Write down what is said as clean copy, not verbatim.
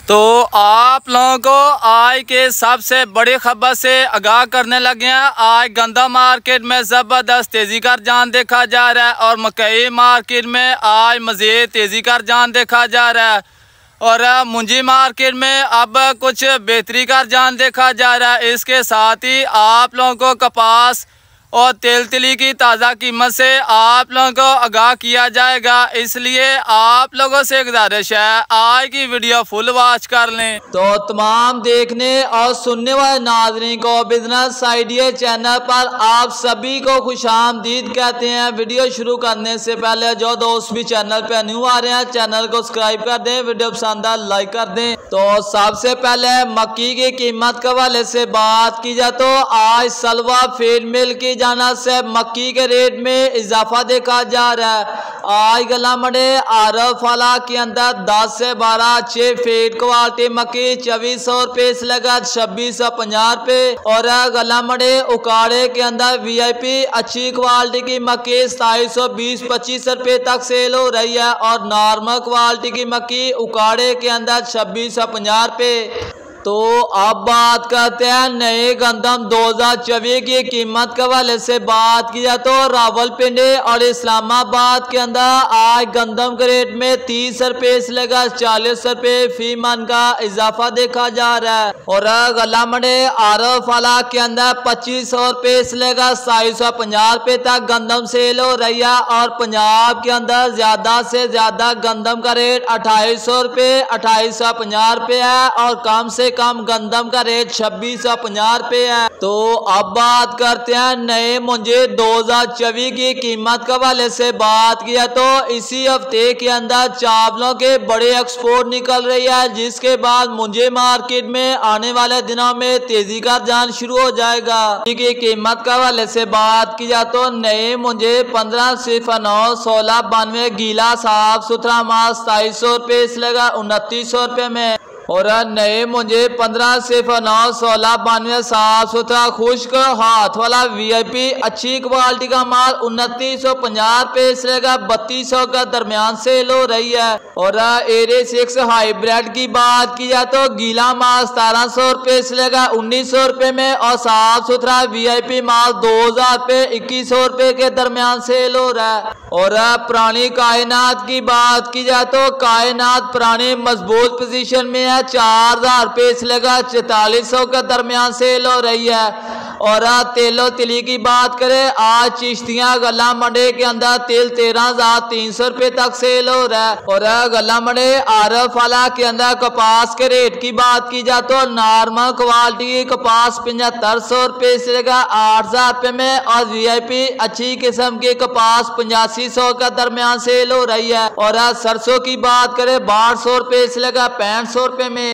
तो आप लोगों को आज के सबसे बड़ी खबर से आगाह करने लगे हैं। आज गंदा मार्केट में ज़बरदस्त तेज़ी का रुझान देखा जा रहा है और मकई मार्केट में आज मज़ीद तेज़ी का रुझान देखा जा रहा है और मुंजी मार्केट में अब कुछ बेहतरी का रुझान देखा जा रहा है। इसके साथ ही आप लोगों को कपास और तेल तिली की ताज़ा कीमत से आप लोगों को आगाह किया जाएगा, इसलिए आप लोगों से गुजारिश है आज की वीडियो फुल वॉच कर लें। तो तमाम देखने और सुनने वाले नाज़रीन को बिजनेस आइडिया चैनल पर आप सभी को खुशामदीद कहते हैं। वीडियो शुरू करने से पहले जो दोस्त भी चैनल पर न्यू आ रहे हैं चैनल को सब्सक्राइब कर दें, वीडियो पसंद आए लाइक कर दें। तो सबसे पहले मक्की की कीमत के हवाले से बात की जाए तो आज सलवा फीड मिल की जाना से मक्की के रेट में इजाफा देखा जा रहा है। आज गला मंडे आरफ वाला के अंदर 10 से 12 अच्छे फीड क्वालिटी मक्की 2400 रुपये से लगा 2650 रुपये और गला मंडे उकाड़े के अंदर VIP अच्छी क्वालिटी की मक्की 2720-25 रुपये तक सेल हो रही है और नॉर्मल क्वालिटी की मक्की उकाड़े के अंदर 2650 रुपये। तो अब बात करते हैं नए गंदम 2024 की कीमत के हवाले से बात की जाए तो रावलपिंडी और इस्लामाबाद के अंदर आज गंदम के रेट में 30 रुपये से लेकर 40 रुपये फी मन का इजाफा देखा जा रहा है और गला मंडे आरफ वाला के अंदर 2500 रुपये से लेकर 2750 रुपये तक गंदम सेल हो रही है और पंजाब के अंदर ज्यादा से ज्यादा गंदम का रेट 2800 रुपये 2850 रुपये है और कम से कम गंदम का रेट 2650 रुपये है। तो अब बात करते हैं नए मुंजी 2024 की कीमत के हवाले से बात किया तो इसी हफ्ते के अंदर चावलों के बड़े एक्सपोर्ट निकल रही है, जिसके बाद मुंजी मार्केट में आने वाले दिनों में तेजी का रुझान शुरू हो जाएगा। की कीमत के हवाले से बात की जाए तो नए मुंजी 1509 1692 गीला साफ सुथरा माल 2700 रुपये से लगा 2900 रुपये में और नए मुंजे 1509 1692 साफ सुथरा खुश्क हाथ वाला VIP अच्छी क्वालिटी का माल 2950 रुपये से लेकर 3200 का दरमियान सेल हो रही है और एरे 6 हाइब्रिड की बात की जाए तो गीला माल 1700 रुपये से लेकर 1900 रुपये में और साफ सुथरा VIP माल 2000 रुपये 2100 रुपये के दरमियान सेल हो रहा है और पुरानी कायनात की बात की जाए तो कायनात पुरानी मजबूत पोजीशन में 4000 रुपये से लेकर 4400 के दरमियान सेल हो रही है और तेलो तिली की बात करें आज चिश्तियां गला मंडे के अंदर तेल 13300 रुपये तक सेल हो रहा है और गला मंडे आरफ वाला के अंदर कपास के रेट की बात की जाए तो नॉर्मल क्वालिटी की कपास 7500 रुपये से लेकर 8000 रुपये में और VIP अच्छी किस्म की कपास 8500 का दरमियान सेल हो रही है और सरसों की बात करें 1200 रुपये से लेकर 6500 रुपये में।